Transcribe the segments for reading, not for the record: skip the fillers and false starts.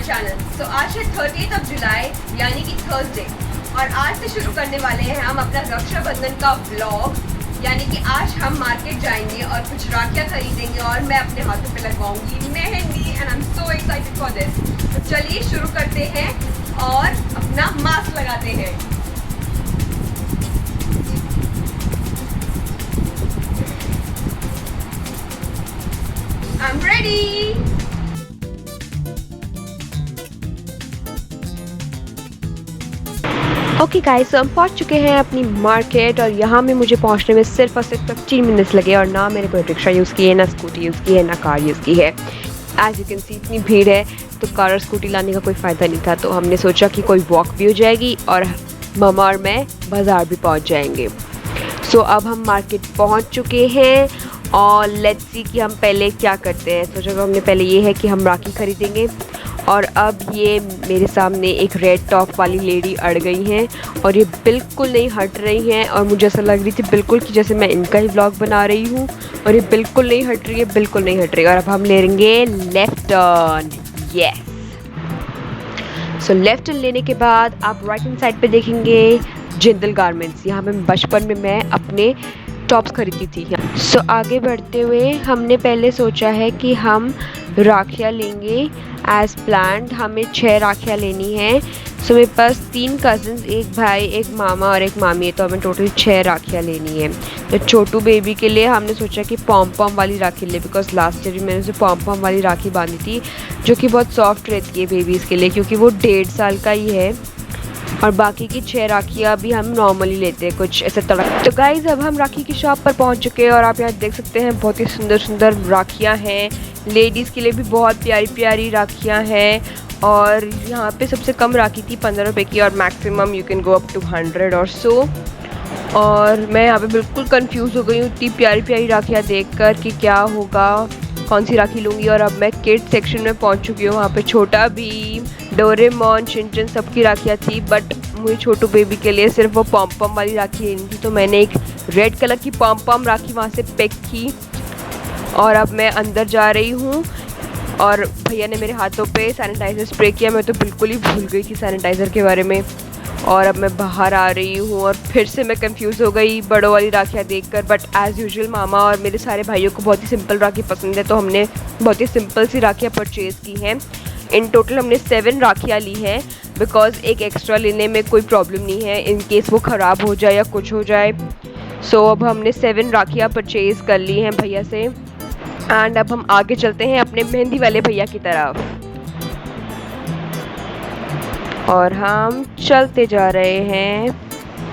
Channel. तो आज है 30th ऑफ जुलाई यानी कि थर्सडे, और आज से शुरू करने वाले हैं हम अपना रक्षाबंधन का व्लॉग। यानी कि आज हम मार्केट जाएंगे और कुछ राखियाँ खरीदेंगे और मैं अपने हाथों पे लगवाऊंगी mehndi and I am so excited for this. तो चलिए शुरू करते हैं और अपना मास्क लगाते हैं। I'm ready. ओके गाइस, हम पहुंच चुके हैं अपनी मार्केट और यहाँ में मुझे पहुंचने में सिर्फ और सिर्फ 15 मिनट्स लगे और ना मैंने कोई रिक्शा यूज़ की है, ना स्कूटी यूज़ की है, ना कार यूज़ की है। एज यू कैन सी इतनी भीड़ है तो कार और स्कूटी लाने का कोई फ़ायदा नहीं था, तो हमने सोचा कि कोई वॉक भी हो जाएगी और ममा और मैं बाज़ार भी पहुँच जाएंगे। सो अब हम मार्केट पहुँच चुके हैं और लेट्स सी कि हम पहले क्या करते हैं। सोचा हमने पहले ये है कि हम राखी खरीदेंगे, और अब ये मेरे सामने एक रेड टॉप वाली लेडी अड़ गई हैं और ये बिल्कुल नहीं हट रही हैं और मुझे ऐसा लग रही थी बिल्कुल कि जैसे मैं इनका ही व्लॉग बना रही हूँ, और ये बिल्कुल नहीं हट रही है, बिल्कुल नहीं हट रही है। और अब हम ले लेंगे लेफ़्ट टर्न। यस, सो लेफ़्ट टर्न लेने के बाद आप राइट हैंड साइड पे देखेंगे जिंदल गारमेंट्स। यहाँ पे बचपन में मैं अपने टॉप्स खरीदी थी। सो आगे बढ़ते हुए हमने पहले सोचा है कि हम राखियाँ लेंगे एज़ प्लान्ड। हमें 6 राखियाँ लेनी हैं। सो मेरे पास 3 कज़न्स, एक भाई, एक मामा और एक मामी है, तो हमें टोटल 6 राखियाँ लेनी है। तो छोटू बेबी के लिए हमने सोचा कि पॉम पॉम वाली राखी ले, बिकॉज लास्ट ईयर भी मैंने उसे पॉम पॉम वाली राखी बांधी थी जो कि बहुत सॉफ्ट रहती है बेबीज़ के लिए, क्योंकि वो 1.5 साल का ही है। और बाकी की 6 राखियाँ भी हम नॉर्मली लेते हैं, कुछ ऐसे तड़क। तो गाइज़ अब हम राखी की शॉप पर पहुँच चुके हैं और आप यहाँ देख सकते हैं बहुत ही सुंदर सुंदर राखियाँ हैं। लेडीज़ के लिए भी बहुत प्यारी प्यारी राखियाँ हैं, और यहाँ पे सबसे कम राखी थी 15 रुपये की, और maximum you can go up to 100 और सो। और मैं यहाँ पे बिल्कुल कंफ्यूज हो गई हूँ इतनी प्यारी प्यारी राखियाँ देखकर कि क्या होगा, कौन सी राखी लूँगी। और अब मैं किड्स सेक्शन में पहुँच चुकी हूँ। वहाँ पे छोटा भीम, डोरेमोन, शिनचैन सबकी राखियाँ थी, बट मुझे छोटू बेबी के लिए सिर्फ वो पॉम पॉम वाली राखी लेनी थी, तो मैंने एक रेड कलर की पॉम पॉम राखी वहाँ से पिक की। और अब मैं अंदर जा रही हूँ और भैया ने मेरे हाथों पे सैनिटाइज़र स्प्रे किया। मैं तो बिल्कुल ही भूल गई थी सैनिटाइज़र के बारे में। और अब मैं बाहर आ रही हूँ और फिर से मैं कंफ्यूज हो गई बड़ों वाली राखियाँ देखकर, बट एज़ यूजुअल मामा और मेरे सारे भाइयों को बहुत ही सिंपल राखी पसंद है, तो हमने बहुत ही सिंपल सी राखियाँ परचेज़ की हैं। इन टोटल हमने 7 राखियाँ ली हैं, बिकॉज़ एक एक्स्ट्रा लेने में कोई प्रॉब्लम नहीं है इन केस वो ख़राब हो जाए या कुछ हो जाए। सो अब हमने 7 राखियाँ परचेज़ कर ली हैं भैया से, एंड अब हम आगे चलते हैं अपने मेहंदी वाले भैया की तरफ। और हम चलते जा रहे हैं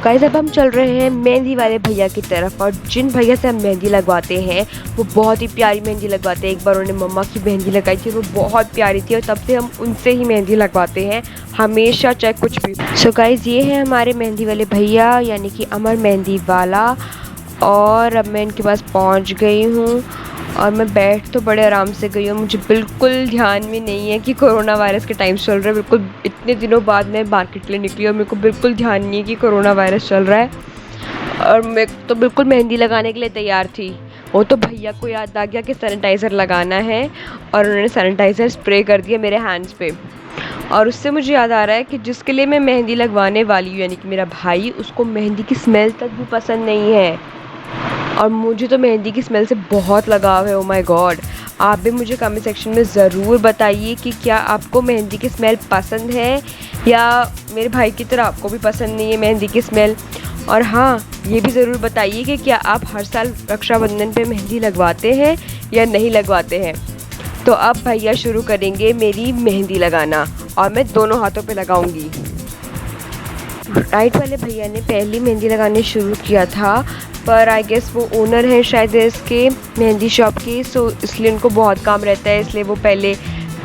गाइस, अब हम चल रहे हैं मेहंदी वाले भैया की तरफ। और जिन भैया से हम मेहंदी लगवाते हैं वो बहुत ही प्यारी मेहंदी लगवाते हैं। एक बार उन्होंने मम्मा की मेहंदी लगाई थी, वो बहुत प्यारी थी, और तब से हम उनसे ही मेहंदी लगवाते हैं हमेशा, चाहे कुछ भी। सो गाइस, ये है हमारे मेहंदी वाले भैया, यानी कि अमर मेहंदी वाला। और अब मैं इनके पास पहुंच गई हूँ और मैं बैठ तो बड़े आराम से गई हूँ। मुझे बिल्कुल ध्यान में नहीं है कि कोरोना वायरस के टाइम चल रहा है। बिल्कुल इतने दिनों बाद मैं मार्केट के लिए निकली और मेरे को बिल्कुल ध्यान नहीं है कि कोरोना वायरस चल रहा है, और मैं तो बिल्कुल मेहंदी लगाने के लिए तैयार थी। वो तो भैया को याद आ गया कि सैनिटाइज़र लगाना है, और उन्होंने सैनिटाइज़र स्प्रे कर दिया मेरे हैंड्स पे। और उससे मुझे याद आ रहा है कि जिसके लिए मैं मेहंदी लगवाने वाली हूँ, यानी कि मेरा भाई, उसको मेहंदी की स्मेल तक भी पसंद नहीं है, और मुझे तो मेहंदी की स्मेल से बहुत लगाव है। ओ माय गॉड, आप भी मुझे कमेंट सेक्शन में ज़रूर बताइए कि क्या आपको मेहंदी की स्मेल पसंद है, या मेरे भाई की तरह आपको भी पसंद नहीं है मेहंदी की स्मेल। और हाँ, ये भी ज़रूर बताइए कि क्या आप हर साल रक्षाबंधन पे मेहंदी लगवाते हैं या नहीं लगवाते हैं। तो अब भैया शुरू करेंगे मेरी मेहंदी लगाना, और मैं दोनों हाथों पे लगाऊंगी। राइट वाले भैया ने पहली मेहंदी लगाने शुरू किया था, पर आई गेस वो ओनर है शायद इसके मेहंदी शॉप की, सो इसलिए उनको बहुत काम रहता है, इसलिए वो पहले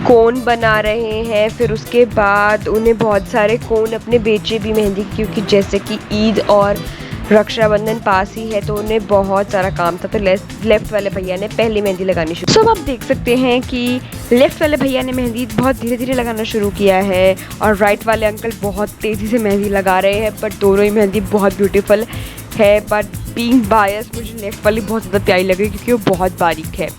कोन बना रहे हैं। फिर उसके बाद उन्हें बहुत सारे कोन अपने बेचे भी मेहंदी, क्योंकि जैसे कि ईद और रक्षाबंधन पास ही है, तो उन्हें बहुत सारा काम था। तो लेफ़्ट वाले भैया ने पहली मेहंदी लगानी शुरू। सब आप देख सकते हैं कि लेफ़्ट वाले भैया ने मेहंदी बहुत धीरे धीरे लगाना शुरू किया है, और राइट वाले अंकल बहुत तेज़ी से मेहंदी लगा रहे हैं, बट दोनों ही मेहंदी बहुत ब्यूटीफुल है। बट बीइंग बायस मुझे लेफ़्ट वाली बहुत ज़्यादा प्यारी लगी, क्योंकि वो बहुत बारीक है।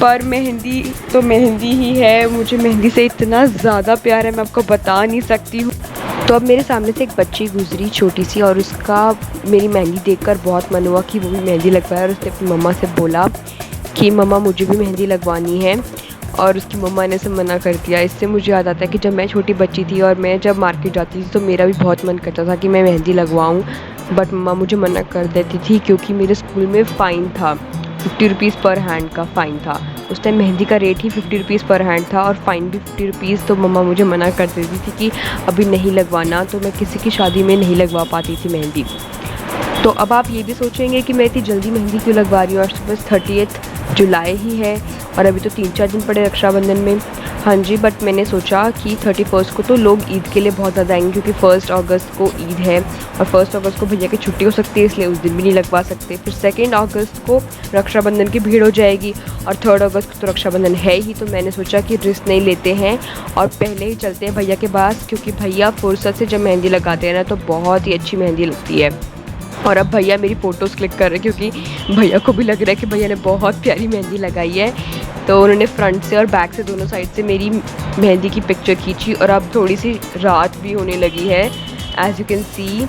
पर मेहंदी तो मेहंदी ही है, मुझे मेहंदी से इतना ज़्यादा प्यार है मैं आपको बता नहीं सकती हूँ। तो अब मेरे सामने से एक बच्ची गुजरी छोटी सी और उसका मेरी मेहंदी देखकर बहुत मन हुआ कि वो भी मेहंदी लगवाए, और उसने अपनी मम्मा से बोला कि मम्मा मुझे भी मेहंदी लगवानी है, और उसकी मम्मा ने उसे मना कर दिया। इससे मुझे याद आता है कि जब मैं छोटी बच्ची थी और मैं जब मार्केट जाती थी तो मेरा भी बहुत मन करता था कि मैं मेहंदी लगवाऊँ, बट मम्मा मुझे मना कर देती थी क्योंकि मेरे स्कूल में फ़ाइन था, 50 रुपीज़ पर हैंड का फ़ाइन था। उस टाइम मेहंदी का रेट ही 50 रुपीज़ पर हैंड था और फ़ाइन भी 50 रुपीज़। तो मम्मा मुझे मना कर देती थी कि अभी नहीं लगवाना, तो मैं किसी की शादी में नहीं लगवा पाती थी मेहंदी। तो अब आप ये भी सोचेंगे कि मैं इतनी जल्दी मेहंदी क्यों लगवा रही हूँ, और बस 30 जुलाई ही है और अभी तो 3-4 दिन पड़े रक्षाबंधन में। हाँ जी, बट मैंने सोचा कि 31 को तो लोग ईद के लिए बहुत ज़्यादा आएंगे क्योंकि 1 अगस्त को ईद है और 1 अगस्त को भैया की छुट्टी हो सकती है, इसलिए उस दिन भी नहीं लगवा सकते। फिर 2 अगस्त को रक्षाबंधन की भीड़ हो जाएगी और 3 अगस्त को तो रक्षाबंधन है ही, तो मैंने सोचा कि रिस्क नहीं लेते हैं और पहले ही चलते हैं भैया के पास, क्योंकि भैया फुर्सत से जब मेहंदी लगाते हैं ना तो बहुत ही अच्छी मेहंदी लगती है। और अब भैया मेरी फ़ोटोज़ क्लिक कर रहे हैं क्योंकि भैया को भी लग रहा है कि भैया ने बहुत प्यारी मेहंदी लगाई है। तो उन्होंने फ्रंट से और बैक से दोनों साइड से मेरी मेहंदी की पिक्चर खींची और अब थोड़ी सी रात भी होने लगी है एज़ यू कैन सी।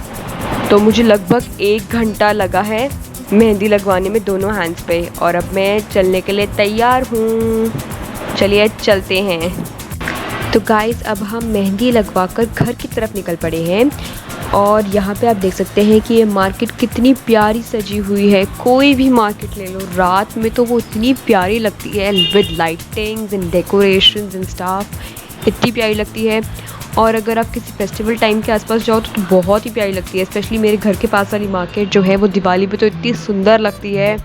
तो मुझे लगभग 1 घंटा लगा है मेहंदी लगवाने में दोनों हैंड्स पे, और अब मैं चलने के लिए तैयार हूँ। चलिए चलते हैं। तो गाइज़ अब हम मेहंदी लगवा कर घर की तरफ निकल पड़े हैं और यहाँ पे आप देख सकते हैं कि ये मार्केट कितनी प्यारी सजी हुई है। कोई भी मार्केट ले लो, रात में तो वो इतनी प्यारी लगती है with lightings and decorations and staff, इतनी प्यारी लगती है। और अगर आप किसी फेस्टिवल टाइम के आसपास जाओ तो बहुत ही प्यारी लगती है। स्पेशली मेरे घर के पास वाली मार्केट जो है वो दिवाली पे तो इतनी सुंदर लगती है,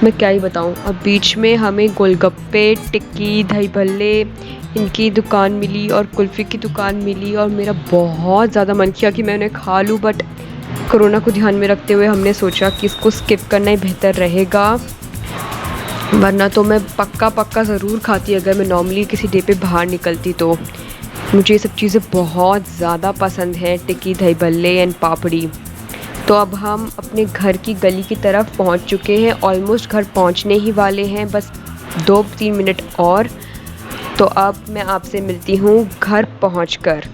मैं क्या ही बताऊँ। अब बीच में हमें गोलगप्पे, टिक्की, दही भल्ले इनकी दुकान मिली और कुल्फ़ी की दुकान मिली और मेरा बहुत ज़्यादा मन किया कि मैं उन्हें खा लूँ, बट कोरोना को ध्यान में रखते हुए हमने सोचा कि इसको स्किप करना ही बेहतर रहेगा, वरना तो मैं पक्का ज़रूर खाती अगर मैं नॉर्मली किसी डे पे बाहर निकलती। तो मुझे ये सब चीज़ें बहुत ज़्यादा पसंद हैं, टिक्की, दही भल्ले एंड पापड़ी। तो अब हम अपने घर की गली की तरफ पहुंच चुके हैं, ऑलमोस्ट घर पहुंचने ही वाले हैं, बस 2-3 मिनट और। तो अब मैं आपसे मिलती हूँ घर पहुंचकर।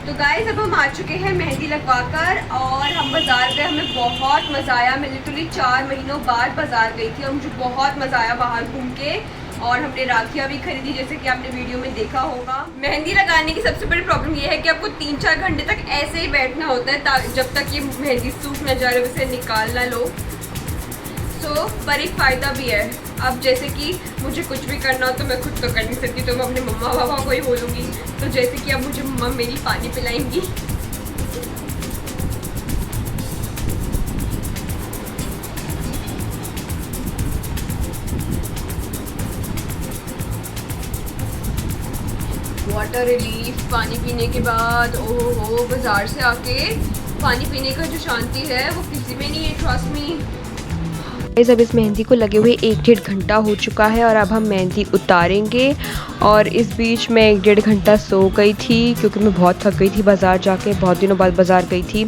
तो गाइस अब हम आ चुके हैं मेहंदी लगवाकर और हम बाज़ार गए, हमें बहुत मज़ा आया। मैं लिटरली 4 महीनों बाद बाज़ार गई थी और मुझे बहुत मज़ा आया बाहर घूम के, और हमने राखियाँ भी खरीदी जैसे कि आपने वीडियो में देखा होगा। मेहंदी लगाने की सबसे बड़ी प्रॉब्लम ये है कि आपको 3-4 घंटे तक ऐसे ही बैठना होता है जब तक ये मेहंदी सूख ना जाए, उसे निकाल ना लो। पर एक फ़ायदा भी है, अब जैसे कि मुझे कुछ भी करना हो तो मैं खुद तो कर नहीं सकती, तो मैं अपने मम्मा पापा को ही बोलूँगी। तो जैसे कि अब मुझे मम्मा मेरी पानी पिलाएंगी। वाटर रिलीफ पानी पीने के बाद, ओहो बाज़ार से आके पानी पीने का जो शांति है वो किसी में नहीं है, ट्रस्ट मी। अब इस मेहंदी को लगे हुए 1-1.5 घंटा हो चुका है और अब हम मेहंदी उतारेंगे। और इस बीच मैं 1-1.5 घंटा सो गई थी क्योंकि मैं बहुत थक गई थी बाज़ार जाके, बहुत दिनों बाद बाज़ार गई थी।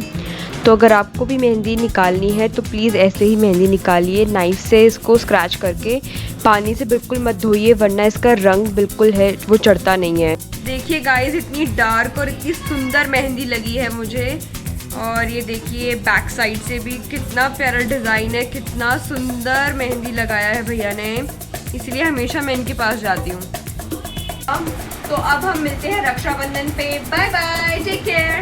तो अगर आपको भी मेहंदी निकालनी है तो प्लीज़ ऐसे ही मेहंदी निकालिए, नाइफ से इसको स्क्रैच करके, पानी से बिल्कुल मत धोइए वरना इसका रंग बिल्कुल है वो चढ़ता नहीं है। देखिए गाइस इतनी डार्क और इतनी सुंदर मेहंदी लगी है मुझे। और ये देखिए बैक साइड से भी कितना प्यारा डिज़ाइन है, कितना सुंदर मेहंदी लगाया है भैया ने, इसलिए हमेशा मैं इनके पास जाती हूँ। तो अब हम मिलते हैं रक्षाबंधन पे। Bye bye, take care.